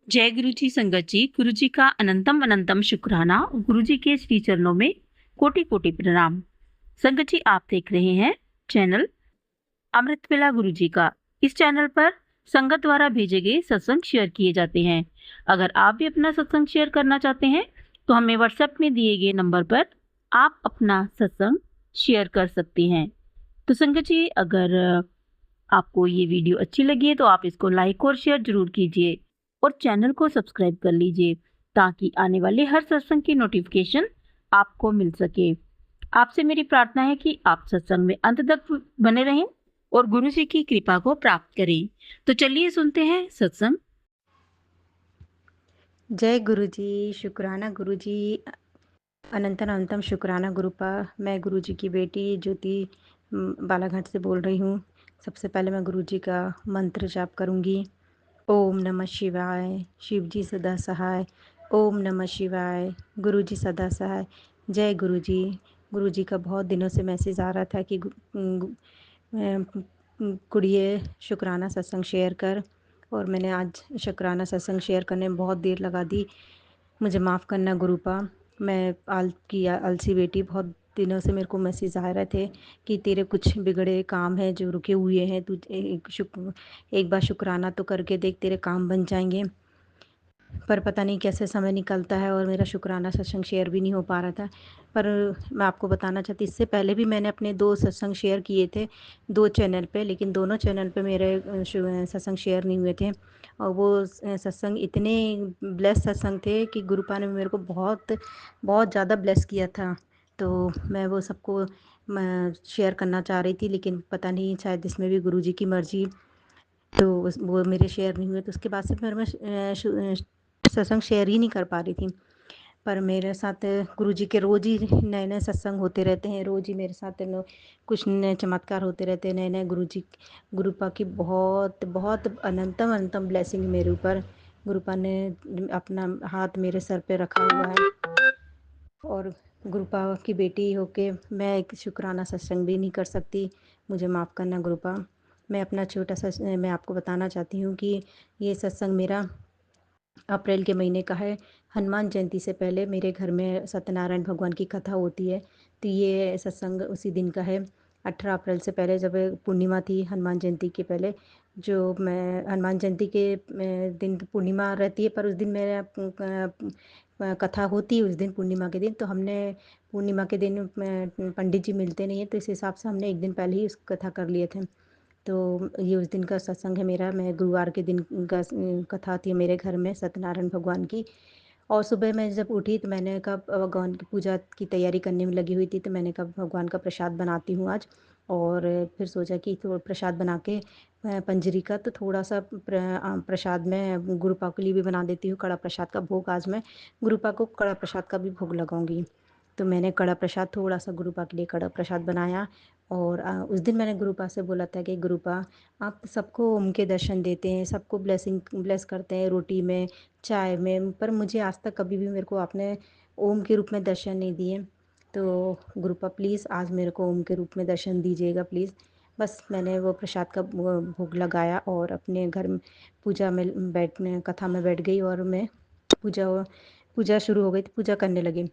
जय गुरु जी संगत जी, गुरु जी का अनंतम अनंतम शुक्राना। गुरु जी के श्री चरणों में कोटि कोटि प्रणाम। संगत जी, आप देख रहे हैं चैनल अमृत वेला गुरु जी का। इस चैनल पर संगत द्वारा भेजे गए सत्संग शेयर किए जाते हैं। अगर आप भी अपना सत्संग शेयर करना चाहते हैं तो हमें व्हाट्सएप में दिए गए नंबर पर आप अपना सत्संग शेयर कर सकते हैं। तो संगत जी, अगर आपको ये वीडियो अच्छी लगी है तो आप इसको लाइक और शेयर जरूर कीजिए और चैनल को सब्सक्राइब कर लीजिए ताकि आने वाले हर सत्संग की नोटिफिकेशन आपको मिल सके। आपसे मेरी प्रार्थना है कि आप सत्संग में अंत तक बने रहें और गुरु जी की कृपा को प्राप्त करें। तो चलिए सुनते हैं सत्संग। जय गुरु जी, शुक्राना गुरु जी, अनंतन अनंतम शुक्राना गुरुपा। मैं गुरु जी की बेटी ज्योति बालाघाट से बोल रही हूँ। सबसे पहले मैं गुरु जी का मंत्र जाप करूँगी। ओम नमः शिवाय, शिव जी सदा सहाय। ओम नमः शिवाय, गुरु जी सदा सहाय। जय गुरु जी। गुरु जी का बहुत दिनों से मैसेज आ रहा था कि कुड़िए शुक्राना सत्संग शेयर कर, और मैंने आज शुक्राना सत्संग शेयर करने में बहुत देर लगा दी। मुझे माफ़ करना गुरुपा। मैं आलसी बेटी, बहुत दिनों से मेरे को मैसेज आ रहे थे कि तेरे कुछ बिगड़े काम हैं जो रुके हुए हैं, तू एक बार शुक्राना तो करके देख, तेरे काम बन जाएंगे। पर पता नहीं कैसे समय निकलता है और मेरा शुक्राना सत्संग शेयर भी नहीं हो पा रहा था। पर मैं आपको बताना चाहती, इससे पहले भी मैंने अपने 2 सत्संग शेयर किए थे 2 चैनल पे, लेकिन दोनों चैनल पे मेरे सत्संग शेयर नहीं हुए थे। और वो सत्संग इतने ब्लेस सत्संग थे कि गुरुपा ने मेरे को बहुत बहुत ज़्यादा ब्लेस किया था। तो मैं वो सबको शेयर करना चाह रही थी, लेकिन पता नहीं शायद इसमें भी गुरु जी की मर्ज़ी, तो वो मेरे शेयर नहीं हुए। तो उसके बाद से फिर मैं सत्संग शेयर ही नहीं कर पा रही थी। पर मेरे साथ गुरुजी के रोज़ ही नए नए सत्संग होते रहते हैं, रोज़ ही मेरे साथ कुछ नए चमत्कार होते रहते हैं। नए नए गुरुपा की बहुत बहुत अनंतम अनंतम ब्लेसिंग मेरे ऊपर। गुरुपा ने अपना हाथ मेरे सर पे रखा हुआ है, और गुरुपा की बेटी होके मैं एक शुक्राना सत्संग भी नहीं कर सकती। मुझे माफ़ करना गुरुपा। मैं अपना छोटा सा मैं आपको बताना चाहती हूँ कि ये सत्संग मेरा अप्रैल के महीने का है। हनुमान जयंती से पहले मेरे घर में सत्यनारायण भगवान की कथा होती है, तो ये सत्संग उसी दिन का है। 18 अप्रैल से पहले, जब पूर्णिमा थी हनुमान जयंती के पहले, जो मैं हनुमान जयंती के दिन पूर्णिमा रहती है, पर उस दिन मेरा कथा होती है उस दिन पूर्णिमा के दिन। तो हमने पूर्णिमा के दिन पंडित जी मिलते नहीं है, तो इस हिसाब से हमने एक दिन पहले ही उस कथा कर लिए थे। तो ये उस दिन का सत्संग है मेरा। मैं गुरुवार के दिन का कथा थी मेरे घर में सत्यनारायण भगवान की। और सुबह मैं जब उठी तो मैंने कहा, भगवान की पूजा की तैयारी करने में लगी हुई थी, तो मैंने कहा भगवान का प्रसाद बनाती हूँ आज। और फिर सोचा कि थोड़ा प्रसाद बना के पंजरी का तो थोड़ा सा प्रसाद मैं गुरुपा के लिए भी बना देती हूँ। कड़ा प्रसाद का भोग आज मैं गुरुपा को कड़ा प्रसाद का भी भोग लगाऊंगी। तो मैंने कड़ा प्रसाद थोड़ा सा गुरुपा के लिए कड़ा प्रसाद बनाया। और उस दिन मैंने गुरुपा से बोला था कि गुरुपा, आप सबको ओम के दर्शन देते हैं, सबको ब्लेस करते हैं रोटी में, चाय में, पर मुझे आज तक कभी भी मेरे को आपने ओम के रूप में दर्शन नहीं दिए। तो गुरुपा प्लीज़ आज मेरे को ओम के रूप में दर्शन दीजिएगा प्लीज़। बस मैंने वो प्रसाद का वो भोग लगाया और अपने घर में पूजा में बैठने कथा में बैठ गई, और मैं पूजा पूजा शुरू हो गई, तो पूजा करने लगी।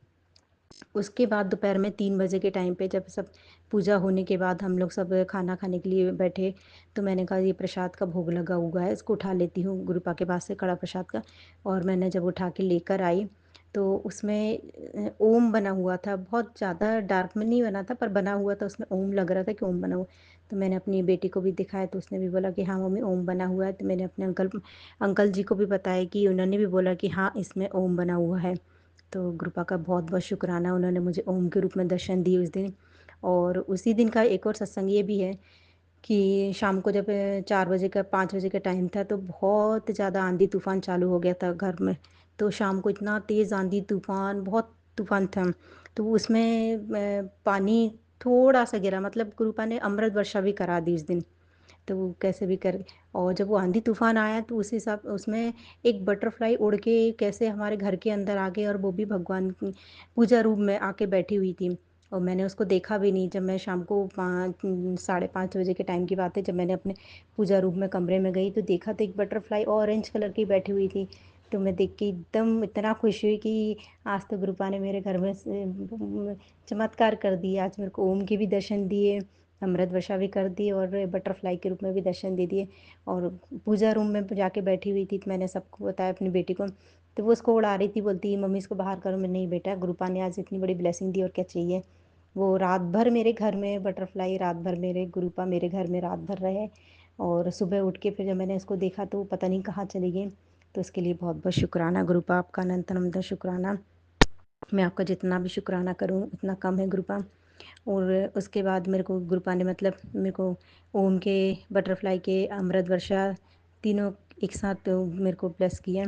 उसके बाद दोपहर में 3 बजे के टाइम पे, जब सब पूजा होने के बाद हम लोग सब खाना खाने के लिए बैठे, तो मैंने कहा ये प्रसाद का भोग लगा हुआ है, इसको उठा लेती हूँ गुरुपा के पास से कड़ा प्रसाद का। और मैंने जब उठा के लेकर आई तो उसमें ओम बना हुआ था। बहुत ज़्यादा डार्क में नहीं बना था, पर बना हुआ था, उसमें ओम लग रहा था कि ओम बना हुआ। तो मैंने अपनी बेटी को भी दिखाया, तो उसने भी बोला कि हाँ मम्मी ओम बना हुआ है। तो मैंने अपने अंकल जी को भी बताया कि उन्होंने भी बोला कि हाँ इसमें ओम बना हुआ है। तो गुरुपा का बहुत बहुत शुक्राना, उन्होंने मुझे ओम के रूप में दर्शन दिए उस दिन। और उसी दिन का एक और सत्संग ये भी है कि शाम को जब 4 बजे का 5 बजे का टाइम था, तो बहुत ज़्यादा आंधी तूफान चालू हो गया था घर में। तो शाम को इतना तेज़ आंधी तूफान, बहुत तूफान था। तो उसमें पानी थोड़ा सा गिरा, मतलब गुरुपा ने अमृत वर्षा भी करा दी उस दिन। तो वो कैसे भी कर, और जब वो आंधी तूफान आया तो उस हिसाब उसमें एक बटरफ्लाई उड़ के कैसे हमारे घर के अंदर आ गई, और वो भी भगवान की पूजा रूम में आके बैठी हुई थी। और मैंने उसको देखा भी नहीं। जब मैं शाम को 5 साढ़े 5 बजे के टाइम की बात है, जब मैंने अपने पूजा रूम में कमरे में गई तो देखा तो एक बटरफ्लाई ऑरेंज कलर की बैठी हुई थी। तो मैं देख के एकदम इतना खुश हुई कि आज तो गुरुपा ने मेरे घर में चमत्कार कर दिया। आज मेरे को ओम के भी दर्शन दिए, अमृत वर्षा भी कर दी और बटरफ्लाई के रूप में भी दर्शन दे दिए। और पूजा रूम में जाके बैठी हुई थी तो मैंने सबको बताया अपनी बेटी को, तो वो उसको उड़ा रही थी, बोलती मम्मी इसको बाहर करो। मैं नहीं बेटा, गुरुपा ने आज इतनी बड़ी ब्लेसिंग दी और क्या चाहिए। वो रात भर मेरे घर में बटरफ्लाई, रात भर मेरे गुरुपा मेरे घर में रात भर रहे। और सुबह उठ के फिर जब मैंने उसको देखा तो पता नहीं कहाँ चली गई। तो इसके लिए बहुत बहुत शुक्राना गुरुपा, आपका अनंत अनंत शुक्राना। मैं आपका जितना भी शुक्राना करूँ उतना कम है गुरुपा। और उसके बाद मेरे को गुरुपा ने मतलब मेरे को ओम के, बटरफ्लाई के, अमृत वर्षा तीनों एक साथ मेरे को ब्लेस किया।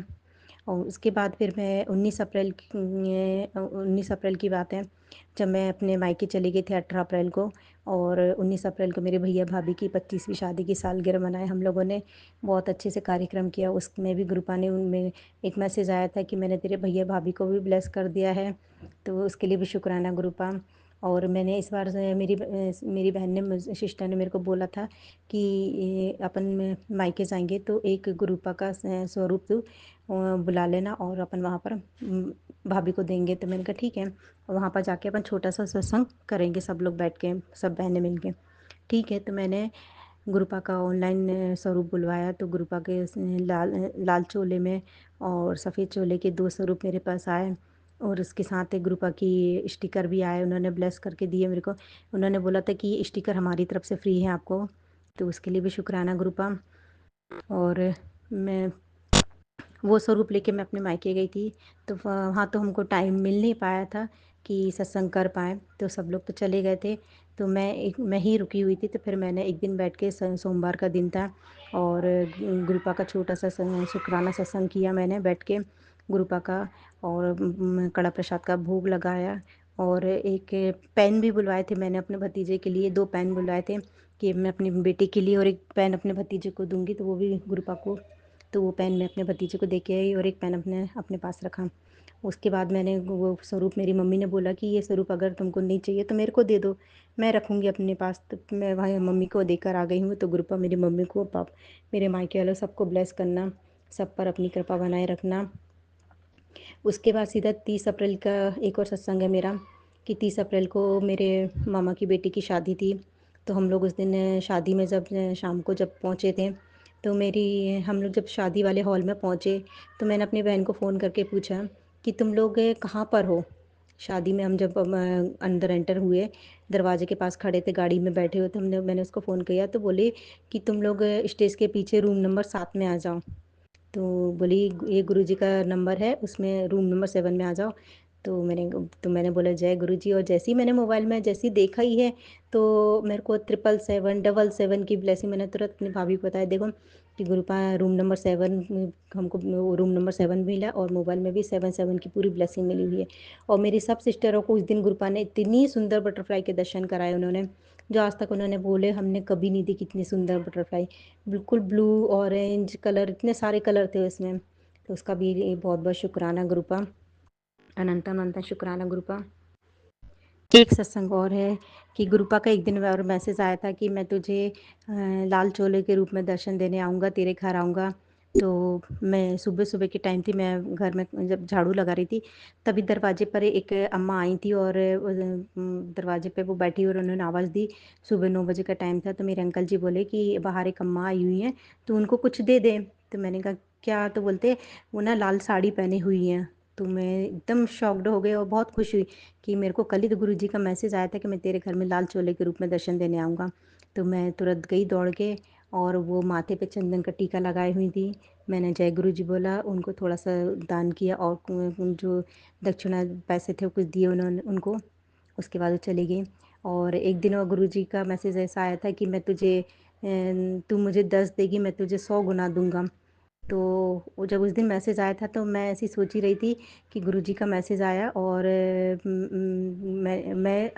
और उसके बाद फिर मैं 19 अप्रैल की बात है, जब मैं अपने मायके चली गई थी 18 अप्रैल को। और 19 अप्रैल को मेरे भैया भाभी की 25वीं शादी की सालगिरह मनाए हम लोगों ने। बहुत अच्छे से कार्यक्रम किया। उसमें भी गुरुपा ने उनमें एक मैसेज आया था कि मैंने तेरे भैया भाभी को भी ब्लेस कर दिया है, तो उसके लिए भी शुक्राना गुरुपा। और मैंने इस बार मेरी बहन ने, सिस्टर ने मेरे को बोला था कि अपन मायके जाएंगे तो एक गुरुपा का स्वरूप तू बुला लेना और अपन वहाँ पर भाभी को देंगे। तो मैंने कहा ठीक है, वहाँ पर जाके अपन छोटा सा सत्संग करेंगे सब लोग बैठ के, सब बहनें मिल के। ठीक है, तो मैंने गुरुपा का ऑनलाइन स्वरूप बुलवाया। तो गुरुपा के लाल लाल चोले में और सफ़ेद चोले के 2 स्वरूप मेरे पास आए। और उसके साथ एक गुरुपा की स्टिकर भी आए, उन्होंने ब्लेस करके दिए मेरे को। उन्होंने बोला था कि ये स्टिकर हमारी तरफ से फ्री है आपको, तो उसके लिए भी शुक्राना गुरुपा। और मैं वो स्वरूप लेके मैं अपने मायके गई थी। तो वहाँ तो हमको टाइम मिल नहीं पाया था कि सत्संग कर पाएँ, तो सब लोग तो चले गए थे। तो मैं ही रुकी हुई थी। तो फिर मैंने एक दिन बैठ के सोमवार का दिन था और गुरुपा का छोटा सा शुक्राना सत्संग किया मैंने बैठ के गुरुपा का। और कड़ा प्रसाद का भोग लगाया। और एक पेन भी बुलवाए थे मैंने अपने भतीजे के लिए, 2 पेन बुलवाए थे कि मैं अपनी बेटी के लिए और एक पेन अपने भतीजे को दूंगी, तो वो भी गुरुपा को। तो वो पेन मैं अपने भतीजे को दे के आई और एक पेन अपने अपने पास रखा। उसके बाद मैंने वो स्वरूप, मेरी मम्मी ने बोला कि ये स्वरूप अगर तुमको नहीं चाहिए तो मेरे को दे दो, मैं रखूँगी अपने पास। तो मैं वहाँ मम्मी को देकर आ गई हूँ। तो गुरुपा मेरी मम्मी को, मेरे मायके वालों सबको ब्लेस करना, सब पर अपनी कृपा बनाए रखना। उसके बाद सीधा 30 अप्रैल का एक और सत्संग है मेरा कि 30 अप्रैल को मेरे मामा की बेटी की शादी थी। तो हम लोग उस दिन शादी में जब शाम को जब पहुँचे थे, तो हम लोग जब शादी वाले हॉल में पहुँचे तो मैंने अपनी बहन को फ़ोन करके पूछा कि तुम लोग कहाँ पर हो। शादी में हम जब अंदर एंटर हुए, दरवाजे के पास खड़े थे, गाड़ी में बैठे हुए थे, मैंने उसको फ़ोन किया तो बोले कि तुम लोग स्टेज के पीछे रूम नंबर 7 में आ जाओ। तो बोली ये गुरुजी का नंबर है, उसमें रूम नंबर 7 में आ जाओ। तो मैंने बोला जय गुरुजी। और जैसे ही मैंने मोबाइल में जैसे ही देखा ही है तो मेरे को 777 की ब्लेसिंग। मैंने तुरंत अपनी भाभी को बताया, देखो कि गुरुपा रूम नंबर 7, हमको रूम नंबर 7 मिला और मोबाइल में भी 7 की पूरी ब्लेसिंग मिली हुई है। और मेरी सब सिस्टरों को उस दिन गुरुपा ने इतनी सुंदर बटरफ्लाई के दर्शन कराए उन्होंने, जो आज तक उन्होंने बोले हमने कभी नहीं दी कितनी सुंदर बटरफ्लाई। बिल्कुल ब्लू ऑरेंज कलर, इतने सारे कलर थे उसमें। तो उसका भी बहुत बहुत शुक्राना गुरुपा, अनंत अनंत शुक्राना गुरुपा। एक सत्संग और है कि गुरुपा का एक दिन और मैसेज आया था कि मैं तुझे लाल चोले के रूप में दर्शन देने आऊँगा, तेरे घर आऊँगा। तो मैं सुबह सुबह के टाइम थी, मैं घर में जब झाड़ू लगा रही थी तभी दरवाजे पर एक अम्मा आई थी और दरवाजे पे वो बैठी और उन्होंने आवाज़ दी। सुबह 9 बजे का टाइम था। तो मेरे अंकल जी बोले कि बाहर एक अम्मा आई हुई हैं, तो उनको कुछ दे दे। तो मैंने कहा क्या। तो बोलते वो ना लाल साड़ी पहनी हुई हैं। तो मैं एकदम शॉक्ड हो गई और बहुत खुश हुई कि मेरे को कल ही तो गुरुजी का मैसेज आया था कि मैं तेरे घर में लाल चोले के रूप में दर्शन देने आऊँगा। तो मैं तुरंत गई दौड़ के और वो माथे पे चंदन का टीका लगाई हुई थी। मैंने जय गुरुजी बोला, उनको थोड़ा सा दान किया और जो दक्षिणा पैसे थे वो कुछ दिए उन्होंने उनको। उसके बाद वो चली गई। और एक दिन और गुरुजी का मैसेज ऐसा आया था कि तू मुझे 10 देगी, मैं तुझे 100 गुना दूंगा। तो वो जब उस दिन मैसेज आया था तो मैं ऐसी सोच ही रही थी कि गुरुजी का मैसेज आया और मैं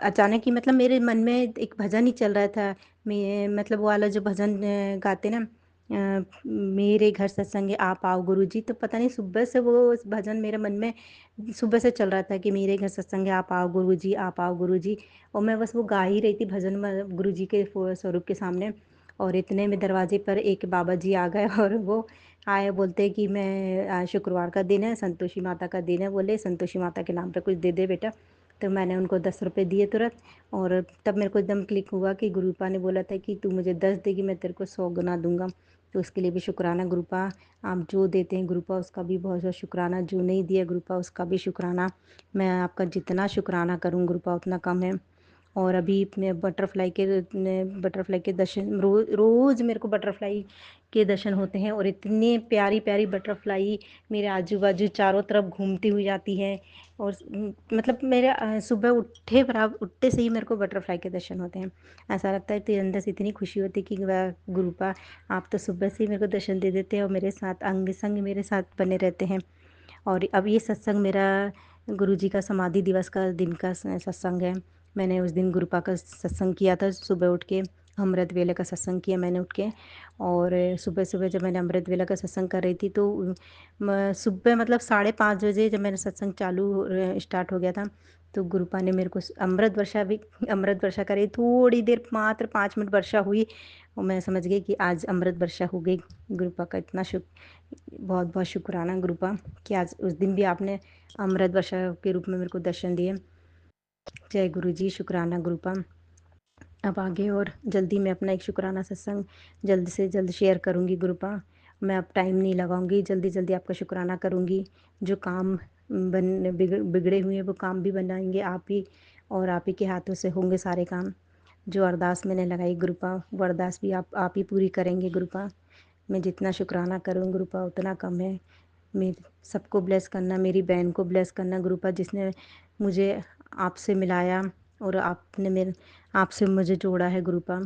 अचानक ही मतलब मेरे मन में एक भजन ही चल रहा था। मैं मतलब वो वाला जो भजन गाते ना, मेरे घर सत्संग आप आओ गुरुजी। तो पता नहीं सुबह से वो उस भजन मेरे मन में सुबह से चल रहा था कि मेरे घर सत्संग आप आओ गुरुजी, आप आओ गुरुजी। और मैं बस वो गा ही रही थी भजन में गुरुजी के स्वरूप के सामने। और इतने में दरवाजे पर एक बाबा जी आ गए और वो आए, बोलते कि मैं शुक्रवार का दिन है, संतोषी माता का दिन है, बोले संतोषी माता के नाम पे कुछ दे दे बेटा। तो मैंने उनको 10 रुपये दिए तुरंत। और तब मेरे को एकदम क्लिक हुआ कि गुरुपा ने बोला था कि तू मुझे 10 देगी, मैं तेरे को 100 गुना दूंगा। तो उसके लिए भी शुक्राना गुरुपा। आप जो देते हैं गुरुपा उसका भी बहुत बहुत शुक्राना, जो नहीं दिया गुरुपा उसका भी शुक्राना। मैं आपका जितना शुक्राना करूँ गुरुपा उतना कम है। और अभी मैं बटरफ्लाई के दर्शन रोज़ मेरे को बटरफ्लाई के दर्शन होते हैं, और इतनी प्यारी प्यारी बटरफ्लाई मेरे आजू बाजू चारों तरफ घूमती हुई जाती है। और मतलब मेरे सुबह उठते से ही मेरे को बटरफ्लाई के दर्शन होते हैं। ऐसा लगता है तो अंदर से इतनी खुशी होती है कि वाह गुरुपा, आप तो सुबह से ही मेरे को दर्शन दे देते हैं और मेरे साथ अंग संग मेरे साथ बने रहते हैं। और अब ये सत्संग मेरा गुरुजी का समाधि दिवस का दिन का सत्संग है। मैंने उस दिन गुरुपा का सत्संग किया था, सुबह उठ के अमृत वेले का सत्संग किया मैंने उठ के। और सुबह सुबह जब मैंने अमृत वेला का सत्संग कर रही थी तो सुबह मतलब 5:30 बजे जब मेरा सत्संग चालू स्टार्ट हो गया था, तो गुरुपा ने मेरे को अमृत वर्षा करी। थोड़ी देर मात्र 5 मिनट वर्षा हुई और मैं समझ गई कि आज अमृत वर्षा हो गई। गुरुपा का इतना बहुत बहुत शुक्राना गुरुपा कि आज उस दिन भी आपने अमृत वर्षा के रूप में मेरे को दर्शन दिए। जय गुरु जी, शुक्राना गुरुपा। अब आगे और जल्दी मैं अपना एक शुक्राना सत्संग जल्द से जल्द शेयर करूँगी गुरुपा। मैं अब टाइम नहीं लगाऊंगी, जल्दी जल्दी आपका शुक्राना करूँगी। जो काम बिगड़े हुए हैं वो काम भी बनाएंगे आप ही, और आप ही के हाथों से होंगे सारे काम। जो अरदास मैंने लगाई गुरुपा, वो अरदास भी आप ही पूरी करेंगे गुरुपा। मैं जितना शुक्राना करूँ गुरुपा उतना कम है। मेरी सबको ब्लेस करना, मेरी बहन को ब्लेस करना गुरुपा, जिसने मुझे आपसे मिलाया और आपने मेरे आपसे मुझे जोड़ा है गुरुपा।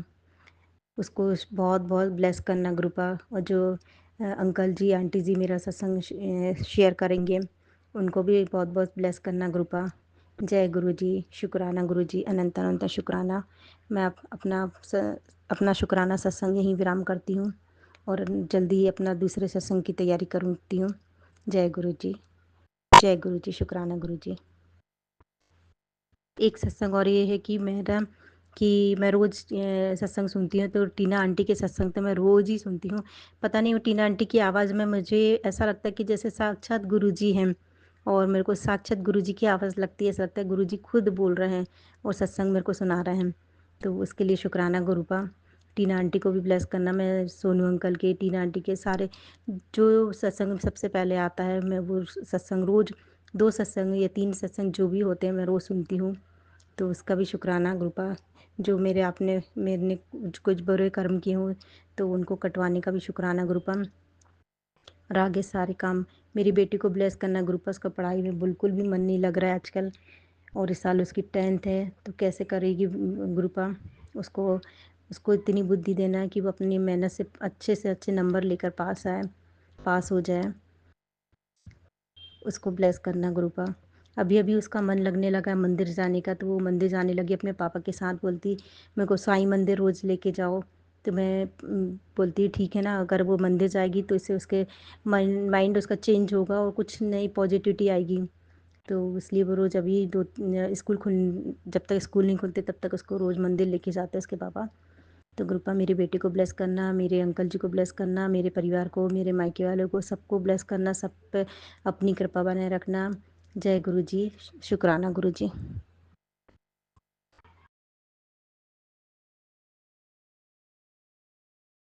उसको बहुत बहुत ब्लेस करना गुरुपा। और जो अंकल जी आंटी जी मेरा सत्संग शेयर करेंगे, उनको भी बहुत बहुत ब्लेस करना गुरुपा। जय गुरु जी, शुक्राना गुरु जी, अनंत अनंत शुक्राना। मैं अपना शुक्राना सत्संग यहीं विराम करती हूँ और जल्दी ही अपना दूसरे सत्संग की तैयारी करती हूँ। जय गुरु जी, जय गुरु जी, शुक्राना गुरु जी। एक सत्संग और ये है कि मैं रोज़ सत्संग सुनती हूँ, तो टीना आंटी के सत्संग तो मैं रोज़ ही सुनती हूँ। पता नहीं वो टीना आंटी की आवाज़ में मुझे ऐसा लगता है कि जैसे साक्षात गुरुजी हैं, और मेरे को साक्षात गुरुजी की आवाज़ लगती है। ऐसा लगता है गुरुजी खुद बोल रहे हैं और सत्संग मेरे को सुना रहे हैं। तो उसके लिए शुक्राना गुरुपा। टीना आंटी को भी ब्लेस करना। मैं सोनू अंकल के, टीना आंटी के सारे जो सत्संग सबसे पहले आता है, मैं वो सत्संग रोज़ 2 सत्संग या 3 सत्संग जो भी होते हैं मैं रोज़ सुनती हूँ। तो उसका भी शुक्राना गुरुपा। जो मेरे ने कुछ बुरे कर्म किए हों तो उनको कटवाने का भी शुक्राना गुरुपा। और आगे सारे काम मेरी बेटी को ब्लेस करना गुरुपा। उसका पढ़ाई में बिल्कुल भी मन नहीं लग रहा है आजकल, और इस साल उसकी 10th है तो कैसे करेगी गुरुपा। उसको उसको इतनी बुद्धि देना कि वो अपनी मेहनत से अच्छे नंबर लेकर पास हो जाए। उसको ब्लेस करना गुरुपा। अभी अभी उसका मन लगने लगा है मंदिर जाने का, तो वो मंदिर जाने लगी अपने पापा के साथ। बोलती मेरे को साईं मंदिर रोज़ लेके जाओ। तो मैं बोलती ठीक है ना, अगर वो मंदिर जाएगी तो इससे उसके माइंड उसका चेंज होगा और कुछ नई पॉजिटिविटी आएगी। तो इसलिए वो रोज़ अभी जब तक स्कूल नहीं खुलते तब तक उसको रोज़ मंदिर लेके जाते हैं उसके पापा। तो कृपा मेरी बेटी को ब्लेस करना, मेरे अंकल जी को ब्लेस करना, मेरे परिवार को, मेरे मायके वालों को, सबको ब्लेस करना, सब पे अपनी कृपा बनाए रखना। जय गुरु जी, शुक्राना गुरु जी।